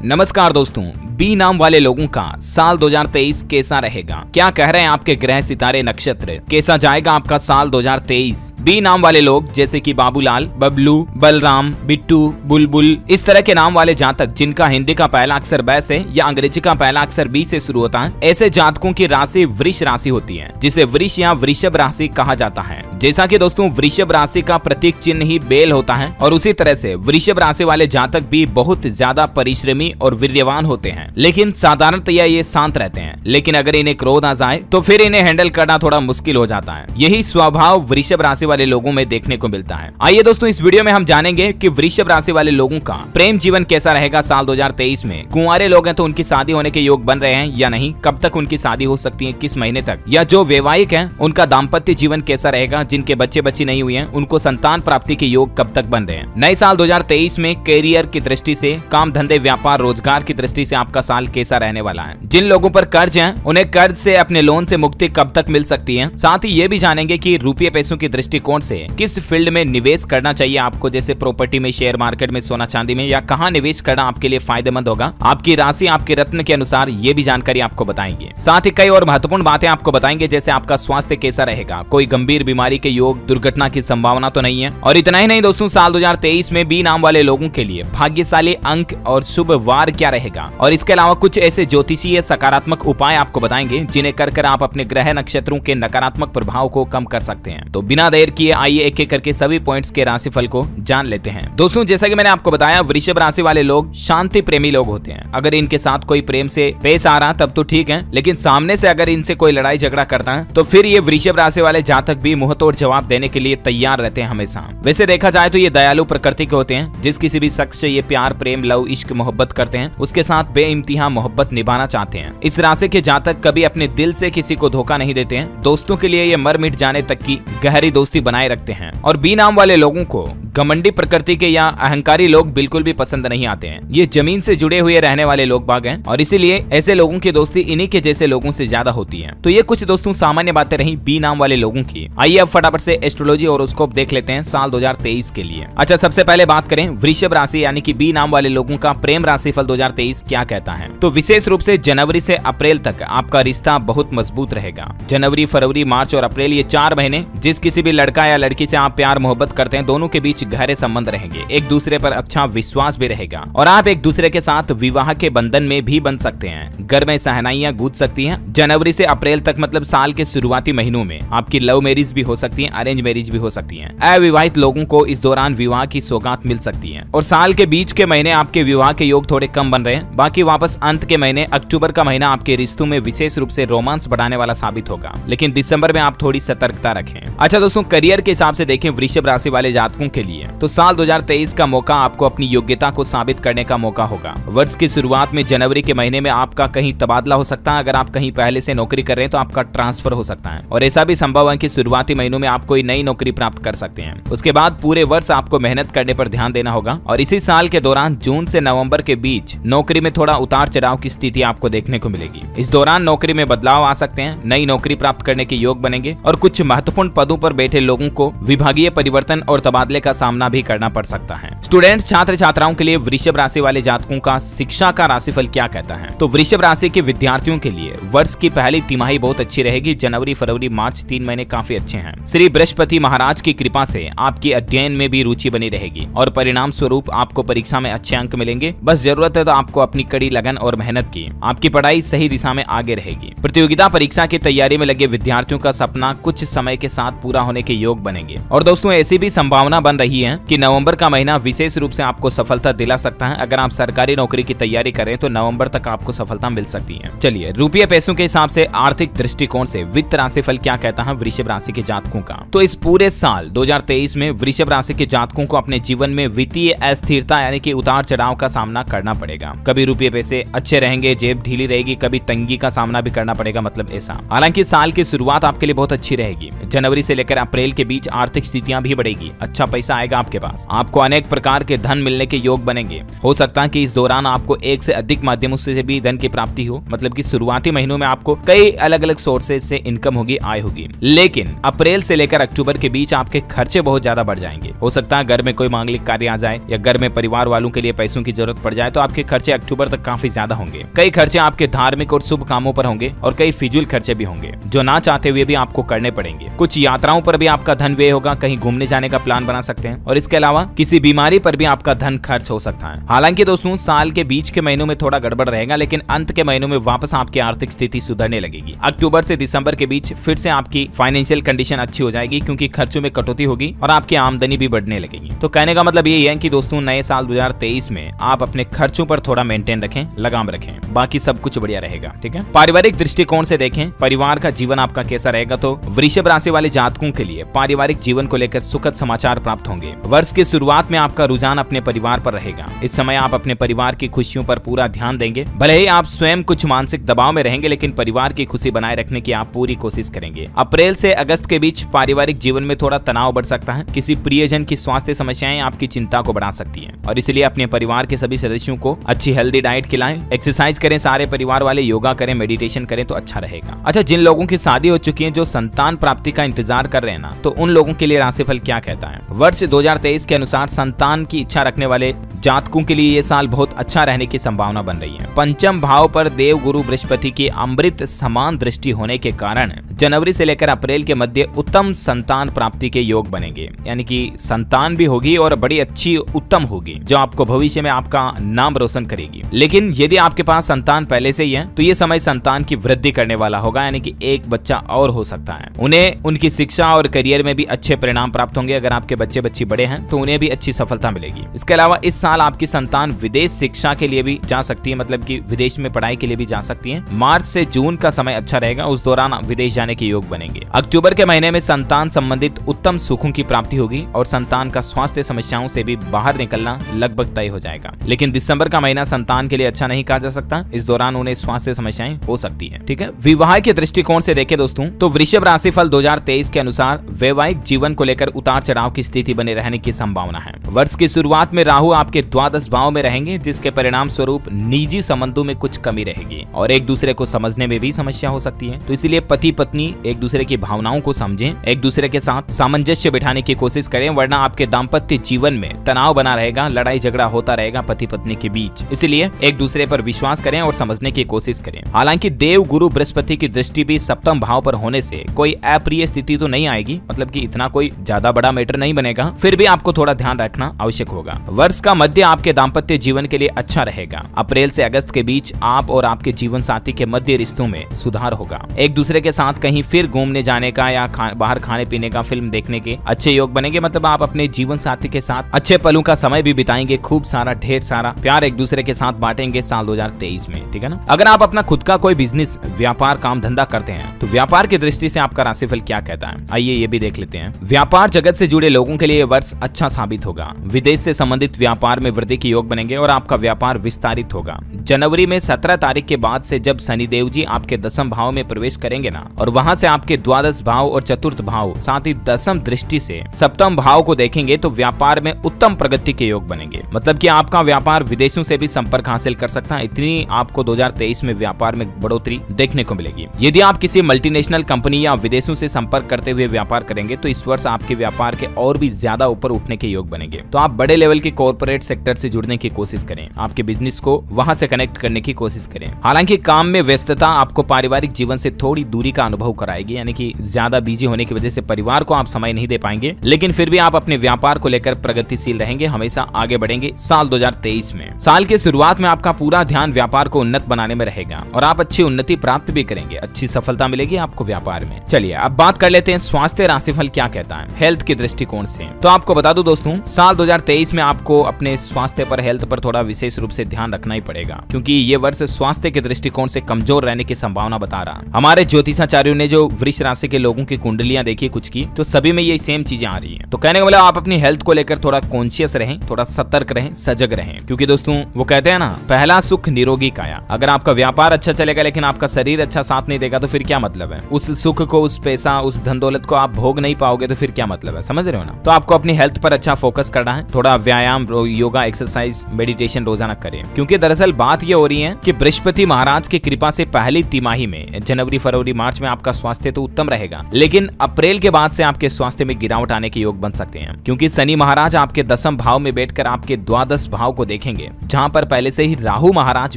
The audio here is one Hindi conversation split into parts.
नमस्कार दोस्तों, बी नाम वाले लोगों का साल 2023 कैसा रहेगा? क्या कह रहे हैं आपके ग्रह सितारे नक्षत्र? कैसा जाएगा आपका साल 2023? बी नाम वाले लोग जैसे कि बाबूलाल, बबलू, बलराम, बिट्टू, बुलबुल, इस तरह के नाम वाले जातक जिनका हिंदी का पहला अक्षर ब से या अंग्रेजी का पहला अक्षर बी से शुरू होता है, ऐसे जातकों की राशि वृष राशि होती है, जिसे वृष या वृषभ राशि कहा जाता है। जैसा कि दोस्तों वृषभ राशि का प्रतीक चिन्ह ही बेल होता है और उसी तरह से वृषभ राशि वाले जातक भी बहुत ज्यादा परिश्रमी और वीर्यवान होते हैं, लेकिन साधारणतया ये शांत रहते हैं। लेकिन अगर इन्हें क्रोध आ जाए तो फिर इन्हें हैंडल करना थोड़ा मुश्किल हो जाता है। यही स्वभाव वृषभ राशि वाले लोगों में देखने को मिलता है। आइए दोस्तों, इस वीडियो में हम जानेंगे कि वृषभ राशि वाले लोगों का प्रेम जीवन कैसा रहेगा साल 2023 में। कुंवारे लोग हैं तो उनकी शादी होने के योग बन रहे हैं या नहीं, कब तक उनकी शादी हो सकती है, किस महीने तक, या जो वैवाहिक हैं उनका दाम्पत्य जीवन कैसा रहेगा, जिनके बच्चे बच्ची नहीं हुए हैं उनको संतान प्राप्ति के योग कब तक बन रहे हैं। नए साल 2023 में कैरियर की दृष्टि से, काम धंधे व्यापार रोजगार की दृष्टि से आपका साल कैसा रहने वाला है। जिन लोगों पर कर्ज है उन्हें कर्ज से अपने लोन से मुक्ति कब तक मिल सकती है। साथ ही ये भी जानेंगे कि रुपये पैसों की दृष्टिकोण से किस फील्ड में निवेश करना चाहिए आपको, जैसे प्रॉपर्टी में, शेयर मार्केट में, सोना चांदी में, या कहाँ निवेश करना आपके लिए फायदेमंद होगा। आपकी राशि आपके रत्न के अनुसार ये भी जानकारी आपको बताएंगे। साथ ही कई और महत्वपूर्ण बातें आपको बताएंगे, जैसे आपका स्वास्थ्य कैसा रहेगा, कोई गंभीर बीमारी के योग, दुर्घटना की संभावना तो नहीं है। और इतना ही नहीं दोस्तों, साल 2023 में बी नाम वाले लोगों के लिए भाग्यशाली अंक और शुभ वार क्या रहेगा, और इसके अलावा कुछ ऐसे ज्योतिषीय सकारात्मक उपाय आपको बताएंगे जिन्हें कर आप अपने ग्रह नक्षत्रों के नकारात्मक प्रभाव को कम कर सकते हैं। तो बिना देर किए आइए एक एक करके सभी पॉइंट्स के राशिफल को जान लेते हैं। दोस्तों जैसा कि मैंने आपको बताया, वृषभ राशि वाले लोग शांति प्रेमी लोग होते हैं। अगर इनके साथ कोई प्रेम से पेश आ रहा तब तो ठीक है, लेकिन सामने से अगर इनसे कोई लड़ाई झगड़ा करता है तो फिर ये वृषभ राशि वाले जातक भी मुंहतोड़ जवाब देने के लिए तैयार रहते हैं हमेशा। वैसे देखा जाए तो ये दयालु प्रकृति के होते हैं। जिस किसी भी शख्स से ये प्यार, प्रेम, लव, इश्क, मोहब्बत करते हैं उसके साथ बेइंतहा मोहब्बत निभाना चाहते हैं। इस राशि के जातक कभी अपने दिल से किसी को धोखा नहीं देते हैं। दोस्तों के लिए ये मर मिट जाने तक की गहरी दोस्ती बनाए रखते हैं। और बी नाम वाले लोगों को घमंडी प्रकृति के या अहंकारी लोग बिल्कुल भी पसंद नहीं आते हैं। ये जमीन से जुड़े हुए रहने वाले लोग बाग हैं और इसीलिए ऐसे लोगों की दोस्ती इन्हीं के जैसे लोगों से ज्यादा होती है। तो ये कुछ दोस्तों सामान्य बातें रही बी नाम वाले लोगों की। आइए अब फटाफट से एस्ट्रोलॉजी और होरोस्कोप देख लेते हैं साल 2023 के लिए। अच्छा, सबसे पहले बात करें वृषभ राशि यानी कि बी नाम वाले लोगों का प्रेम राशिफल 2023 क्या कहता है। तो विशेष रूप से जनवरी से अप्रैल तक आपका रिश्ता बहुत मजबूत रहेगा। जनवरी, फरवरी, मार्च और अप्रैल, ये 4 महीने जिस किसी भी लड़का या लड़की से आप प्यार मोहब्बत करते हैं, दोनों के बीच गहरे संबंध रहेंगे। एक दूसरे पर अच्छा विश्वास भी रहेगा और आप एक दूसरे के साथ विवाह के बंधन में भी बन सकते हैं। घर में सहनाइयां गूंज सकती हैं। जनवरी से अप्रैल तक मतलब साल के शुरुआती महीनों में आपकी लव मैरिज भी हो सकती है, अरेंज मैरिज भी हो सकती है। अविवाहित लोगों को इस दौरान विवाह की सौगात मिल सकती है। और साल के बीच के महीने आपके विवाह के योग थोड़े कम बन रहे हैं। बाकी वापस अंत के महीने, अक्टूबर का महीना आपके रिश्तों में विशेष रूप से रोमांस बढ़ाने वाला साबित होगा, लेकिन दिसंबर में आप थोड़ी सतर्कता रखें। अच्छा दोस्तों, करियर के हिसाब से देखें वृषभ राशि वाले जातकों के लिए तो साल 2023 का मौका आपको अपनी योग्यता को साबित करने का मौका होगा। वर्ष की शुरुआत में जनवरी के महीने में आपका कहीं तबादला हो सकता है। अगर आप कहीं पहले से नौकरी कर रहे हैं तो आपका ट्रांसफर हो सकता है और ऐसा भी संभव है कि शुरुआती महीनों में आप कोई नई नौकरी प्राप्त कर सकते हैं। उसके बाद पूरे वर्ष आपको मेहनत करने पर ध्यान देना होगा और इसी साल के दौरान जून से नवंबर के बीच नौकरी में थोड़ा उतार चढ़ाव की स्थिति आपको देखने को मिलेगी। इस दौरान नौकरी में बदलाव आ सकते हैं, नई नौकरी प्राप्त करने के योग बनेंगे और कुछ महत्वपूर्ण पदों पर बैठे लोगों को विभागीय परिवर्तन और तबादले का सामना भी करना पड़ सकता है। स्टूडेंट्स, छात्र छात्राओं के लिए वृषभ राशि वाले जातकों का शिक्षा का राशिफल क्या कहता है। तो वृषभ राशि के विद्यार्थियों के लिए वर्ष की पहली तिमाही बहुत अच्छी रहेगी। जनवरी, फरवरी, मार्च 3 महीने काफी अच्छे हैं। श्री बृहस्पति महाराज की कृपा से आपकी अध्ययन में भी रुचि बनी रहेगी और परिणाम स्वरूप आपको परीक्षा में अच्छे अंक मिलेंगे। बस जरूरत है तो आपको अपनी कड़ी लगन और मेहनत की, आपकी पढ़ाई सही दिशा में आगे रहेगी। प्रतियोगिता परीक्षा की तैयारी में लगे विद्यार्थियों का सपना कुछ समय के साथ पूरा होने के योग बनेंगे। और दोस्तों ऐसी भी संभावना बन रही है कि नवंबर का महीना विशेष रूप से आपको सफलता दिला सकता है। अगर आप सरकारी नौकरी की तैयारी करें तो नवंबर तक आपको सफलता मिल सकती है। चलिए, रुपये पैसों के हिसाब से आर्थिक दृष्टिकोण से वित्त राशिफल क्या कहता है वृषभ राशि के जातकों का। तो इस पूरे साल 2023 में वृषभ राशि के जातकों को अपने जीवन में वित्तीय अस्थिरता यानी कि उतार चढ़ाव का सामना करना पड़ेगा। कभी रुपये पैसे से अच्छे रहेंगे, जेब ढीली रहेगी, कभी तंगी का सामना भी करना पड़ेगा, मतलब ऐसा। हालांकि साल की शुरुआत आपके लिए बहुत अच्छी रहेगी। जनवरी से लेकर अप्रैल के बीच आर्थिक स्थितियां भी बढ़ेगी, अच्छा पैसा आएगा आपके पास, आपको अनेक प्रकार के धन मिलने के योग बनेंगे। हो सकता है कि इस दौरान आपको एक से अधिक माध्यमों से भी धन की प्राप्ति हो, मतलब कि शुरुआती महीनों में आपको कई अलग अलग सोर्सेज से इनकम होगी, आय होगी। लेकिन अप्रैल से लेकर अक्टूबर के बीच आपके खर्चे बहुत ज्यादा बढ़ जाएंगे। हो सकता है घर में कोई मांगलिक कार्य आ जाए या घर में परिवार वालों के लिए पैसों की जरूरत पड़ जाए, तो आपके खर्चे अक्टूबर तक काफी ज्यादा होंगे। कई खर्चे आपके धार्मिक और शुभ कामों पर होंगे और कई फिजूल खर्चे भी होंगे जो ना चाहते हुए भी आपको करने पड़ेंगे। कुछ यात्राओं पर भी आपका धन व्यय होगा, कहीं घूमने जाने का प्लान बना सकते हैं, और इसके अलावा किसी बीमारी पर भी आपका धन खर्च हो सकता है। हालांकि दोस्तों साल के बीच के महीनों में थोड़ा गड़बड़ रहेगा, लेकिन अंत के महीनों में वापस आपकी आर्थिक स्थिति सुधरने लगेगी। अक्टूबर से दिसंबर के बीच फिर से आपकी फाइनेंशियल कंडीशन अच्छी हो जाएगी, क्योंकि खर्चों में कटौती होगी और आपकी आमदनी भी बढ़ने लगेगी। तो कहने का मतलब ये है कि दोस्तों नए साल 2023 में आप अपने खर्चों पर थोड़ा मेंटेन रखें, लगाम रखें, बाकी सब कुछ बढ़िया रहेगा। ठीक है, पारिवारिक दृष्टिकोण से देखें परिवार का जीवन आपका कैसा रहेगा, तो वृषभ राशि वाले जातकों के लिए पारिवारिक जीवन को लेकर सुखद समाचार प्राप्त होंगे। वर्ष की शुरुआत में आपका रुझान अपने परिवार पर रहेगा। इस समय आप अपने परिवार की खुशियों पर पूरा ध्यान देंगे। भले ही आप स्वयं कुछ मानसिक दबाव में रहेंगे, लेकिन परिवार की खुशी बनाए रखने की आप पूरी कोशिश करेंगे। अप्रैल से अगस्त के बीच पारिवारिक जीवन में थोड़ा तनाव बढ़ सकता है। किसी प्रियजन की स्वास्थ्य समस्याएं आपकी चिंता को बढ़ा सकती हैं, और इसलिए अपने परिवार के सभी सदस्यों को अच्छी हेल्दी डाइट खिलाएं, एक्सरसाइज करें, सारे परिवार वाले योगा करें, मेडिटेशन करें तो अच्छा रहेगा। अच्छा, जिन लोगों की शादी हो चुकी है, जो संतान प्राप्ति का इंतजार कर रहे हैं ना, तो उन लोगों के लिए राशिफल क्या कहता है। वर्ष 2023 के अनुसार संतान की इच्छा रखने वाले जातकों के लिए ये साल बहुत अच्छा रहने की संभावना बन रही है। पंचम भाव पर देव गुरु बृहस्पति की अमृत समान दृष्टि होने के कारण जनवरी से लेकर अप्रैल के मध्य उत्तम संतान प्राप्ति के योग बनेंगे, यानी कि संतान भी होगी और बड़ी अच्छी उत्तम होगी, जो आपको भविष्य में आपका नाम रोशन करेगी। लेकिन यदि आपके पास संतान पहले से ही है, तो ये समय संतान की वृद्धि करने वाला होगा, यानी कि एक बच्चा और हो सकता है। उन्हें उनकी शिक्षा और करियर में भी अच्छे परिणाम प्राप्त होंगे। अगर आपके बच्चे बच्ची बड़े हैं तो उन्हें भी अच्छी सफलता मिलेगी। इसके अलावा इस साल आपकी संतान विदेश शिक्षा के लिए भी जा सकती है, मतलब कि विदेश में पढ़ाई के लिए भी जा सकती है। मार्च से जून का समय अच्छा रहेगा, उस दौरान विदेश जाने के योग बनेंगे। अक्टूबर के महीने में संतान संबंधित उत्तम सुखों की प्राप्ति होगी और संतान का स्वास्थ्य समस्याओं से भी बाहर निकलना लगभग तय हो जाएगा। लेकिन दिसंबर का महीना संतान के लिए अच्छा नहीं कहा जा सकता, इस दौरान उन्हें स्वास्थ्य समस्याएं हो सकती है। ठीक है, विवाह के दृष्टिकोण से देखें दोस्तों, तो वृषभ राशिफल 2023 के अनुसार वैवाहिक जीवन को लेकर उतार चढ़ाव की स्थिति बने रहने की संभावना है। वर्ष की शुरुआत में राहु आपके द्वादश भाव में रहेंगे, जिसके परिणाम स्वरूप निजी संबंधों में कुछ कमी रहेगी और एक दूसरे को समझने में भी समस्या हो सकती है। तो इसलिए पति पत्नी एक दूसरे की भावनाओं को समझें, एक दूसरे के साथ सामंजस्य बिठाने की कोशिश करें, वरना आपके दाम्पत्य जीवन में तनाव बना रहेगा, लड़ाई झगड़ा होता रहेगा पति पत्नी के बीच। इसलिए एक दूसरे पर विश्वास करें और समझने की कोशिश करें। हालांकि देव गुरु बृहस्पति की दृष्टि भी सप्तम भाव पर होने से कोई अप्रिय स्थिति तो नहीं आएगी, मतलब कि इतना कोई ज्यादा बड़ा मैटर नहीं बनेगा, फिर भी आपको थोड़ा ध्यान रखना आवश्यक होगा। वर्ष का मध्य आपके दाम्पत्य जीवन के लिए अच्छा रहेगा। अप्रैल से अगस्त के बीच आप और आपके जीवन साथी के मध्य रिश्तों में सुधार होगा। एक दूसरे के साथ कहीं फिर घूमने जाने का या बाहर खाने पीने का, फिल्म देखने के अच्छे योग बनेंगे, मतलब आप अपने जीवन साथी के साथ अच्छे पलों का समय भी बिताएंगे, खूब सारा ढेर सारा प्यार एक दूसरे के साथ बांटेंगे साल 2023 में। ठीक है ना। अगर आप अपना खुद का कोई बिजनेस, व्यापार, काम धंधा करते हैं, तो व्यापार की दृष्टि से आपका राशिफल क्या कहता है, आइए ये भी देख लेते हैं। व्यापार जगत से जुड़े लोगों के लिए वर्ष अच्छा साबित होगा। विदेश से संबंधित व्यापार में वृद्धि के योग बनेंगे और आपका व्यापार विस्तारित होगा। जनवरी में 17 तारीख के बाद से जब शनिदेव जी आपके दसम भाव में प्रवेश करेंगे ना, और वहां से आपके द्वादश भाव और चतुर्थ भाव, साथ ही दसम दृष्टि से सप्तम भाव को देखेंगे, तो व्यापार में उत्तम प्रगति के योग बनेंगे। मतलब कि आपका व्यापार विदेशों से भी संपर्क हासिल कर सकता है, इतनी आपको 2023 में व्यापार में बढ़ोतरी देखने को मिलेगी। यदि आप किसी मल्टीनेशनल कंपनी या विदेशों से संपर्क करते हुए व्यापार करेंगे, तो इस वर्ष आपके व्यापार के और भी ज्यादा ऊपर उठने के योग बनेंगे। तो आप बड़े लेवल के कॉर्पोरेट सेक्टर से जुड़ने की कोशिश करें, आपके बिजनेस को वहां से कनेक्ट करने की कोशिश करें। हालांकि काम में व्यस्तता आपको पारिवारिक जीवन से थोड़ी दूरी का अनुभव कराएगी, यानी कि ज्यादा बिजी होने की वजह से परिवार को आप समय नहीं दे पाएंगे, लेकिन फिर भी आप अपने व्यापार को लेकर प्रगतिशील रहेंगे, हमेशा आगे बढ़ेंगे साल 2023 में। साल के शुरुआत में आपका पूरा ध्यान व्यापार को उन्नत बनाने में रहेगा और आप अच्छी उन्नति प्राप्त भी करेंगे, अच्छी सफलता मिलेगी आपको व्यापार में। चलिए अब बात कर लेते हैं स्वास्थ्य राशिफल क्या कहता है हेल्थ के दृष्टिकोण से। तो आपको बता दूं दोस्तों, साल 2023 में आपको अपने स्वास्थ्य पर, हेल्थ पर थोड़ा विशेष रूप से ध्यान रखना ही पड़ेगा, क्योंकि ये वर्ष स्वास्थ्य के दृष्टिकोण से कमजोर रहने की संभावना बता रहा। हमारे ज्योतिषाचार्यों ने जो वृष राशि के लोगों की कुंडलियां देखी कुछ की, तो सभी में ये सेम चीजें आ रही है। तो कहने का मतलब आप अपनी हेल्थ को लेकर थोड़ा कॉन्शियस रहें, थोड़ा सतर्क रहें, सजग रहें, क्योंकि दोस्तों वो कहते हैं ना, पहला सुख निरोगी काया। अगर आपका व्यापार अच्छा चलेगा लेकिन आपका शरीर अच्छा साथ नहीं देगा तो फिर क्या मतलब है? उस सुख को, उस पैसा, उस धन दौलत को आप भोग नहीं पाओगे तो फिर क्या मतलब है? समझ रहे हो ना? तो आपको अपनी हेल्थ पर अच्छा फोकस करना है। थोड़ा व्यायाम, योगा, एक्सरसाइज, मेडिटेशन रोजाना करें, क्योंकि दरअसल बात ये हो रही है कि बृहस्पति महाराज की कृपा से पहली तिमाही में जनवरी, फरवरी, मार्च में आपका स्वास्थ्य तो उत्तम रहेगा, लेकिन अप्रैल के बाद से आपके स्वास्थ्य में गिरावट आने के योग बन सकते हैं, क्योंकि शनि महाराज आपके 10वें भाव में बैठकर आपके द्वादश भाव को देखेंगे, जहां पर पहले से ही राहु महाराज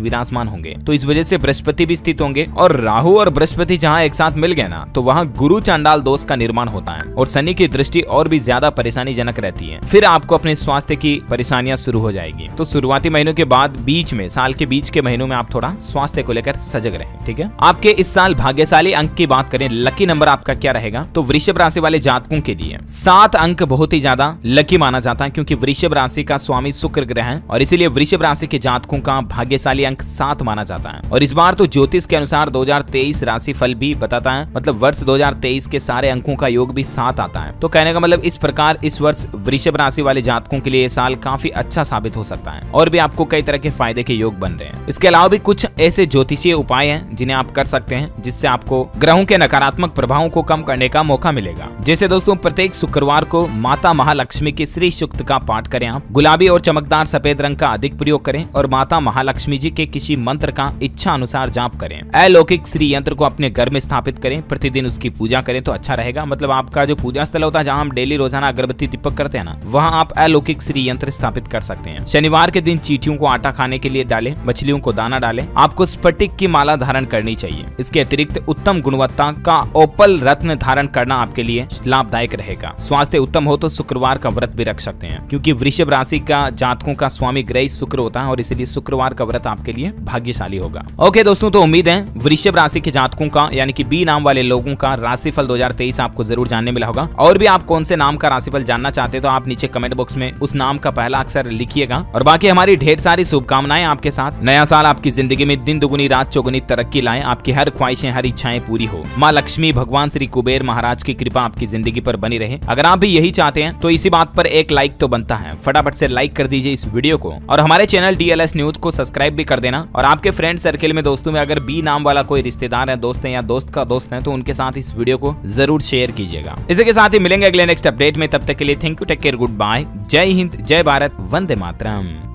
विराजमान होंगे। तो इस वजह से बृहस्पति भी स्थित होंगे, और राहु और बृहस्पति जहां एक साथ मिल गए ना, तो वहां गुरु चांडाल दोष का निर्माण होता है और शनि की दृष्टि और भी ज्यादा परेशानी जनक रहती है। फिर आपको अपने स्वास्थ्य की परेशानियां शुरू हो जाएगी। तो शुरुआती महीनों के बाद बीच में, साल के बीच के महीनों में आप थोड़ा स्वास्थ्य को लेकर सजग रहें, ठीक है। आपके इस साल भाग्यशाली अंक की बात करें, लकी नंबर आपका क्या रहेगा, तो वृषभ राशि वाले जातकों के लिए 7 अंक बहुत ही ज्यादा लकी माना जाता है, क्योंकि वृषभ राशि का स्वामी शुक्र ग्रह है और इसीलिए वृषभ राशि के जातकों का भाग्यशाली अंक 7 माना जाता है। और इस बार तो ज्योतिष के अनुसार 2023 राशि फल भी बताता है, मतलब वर्ष 2023 के सारे अंकों का योग भी 7 आता है। तो कहने का मतलब इस प्रकार इस वर्ष वृषभ राशि वाले जातकों के लिए साल काफी अच्छा साबित हो सकता है और भी आपको कई तरह के फायदे के योग बन रहे हैं। इसके अलावा भी कुछ ऐसे ज्योतिषीय उपाय हैं जिन्हें आप कर सकते हैं, जिससे आपको ग्रहों के नकारात्मक प्रभावों को कम करने का मौका मिलेगा। जैसे दोस्तों, प्रत्येक शुक्रवार को माता महालक्ष्मी की श्री सूक्त का पाठ करें, आप गुलाबी और चमकदार सफेद रंग का अधिक प्रयोग करें और माता महालक्ष्मी जी के किसी मंत्र का इच्छा अनुसार जाप करें। अलौकिक श्री यंत्र को अपने घर में स्थापित करें, प्रतिदिन उसकी पूजा करें तो अच्छा रहेगा। मतलब आपका जो पूजा स्थल होता है, जहाँ हम डेली रोजाना अगरबत्ती दीपक करते हैं ना, वहाँ आप अलौकिक श्री यंत्र स्थापित कर सकते हैं। शनिवार के दिन चींटियों को आटा खाने के लिए डालें, मछलियों को दाना डालें। आपको स्फटिक की माला धारण करनी चाहिए। इसके अतिरिक्त उत्तम गुणवत्ता का ओपल रत्न धारण करना आपके लिए लाभदायक रहेगा। स्वास्थ्य उत्तम हो तो शुक्रवार का व्रत भी रख सकते हैं, क्योंकि वृषभ राशि का जातकों का स्वामी ग्रह शुक्र होता है और इसलिए शुक्रवार का व्रत आपके लिए भाग्यशाली होगा। ओके दोस्तों, तो उम्मीद है वृषभ राशि के जातकों का, यानी कि बी नाम वाले लोगों का राशिफल 2023 आपको जरूर जानने मिला होगा। और भी आप कौन से नाम का राशिफल जानना चाहते हैं तो आप नीचे कमेंट बॉक्स में उस नाम का पहला अक्षर लिखिएगा। और बाकी हमारी ढेर सारी शुभकामनाएं आपके साथ। नया साल आपकी जिंदगी में दिन दुगुनी रात चौगुनी तरक्की लाए, आपकी हर ख्वाहिशें, हर इच्छाएं पूरी हो। माँ लक्ष्मी, भगवान श्री कुबेर महाराज की कृपा आपकी जिंदगी पर बनी रहे। अगर आप भी यही चाहते हैं तो इसी बात पर एक लाइक तो बनता है, फटाफट से लाइक कर दीजिए इस वीडियो को और हमारे चैनल DLS न्यूज को सब्सक्राइब भी कर देना। और आपके फ्रेंड सर्किल में, दोस्तों में अगर बी नाम वाला कोई रिश्तेदार है, दोस्त है या दोस्त का दोस्त है, तो उनके साथ इस वीडियो को जरूर शेयर कीजिएगा। इसी के साथ ही मिलेंगे अगले नेक्स्ट अपडेट में। तब तक के लिए thank you, take care, good bye, जय हिंद, जय भारत, वंदे मातरम।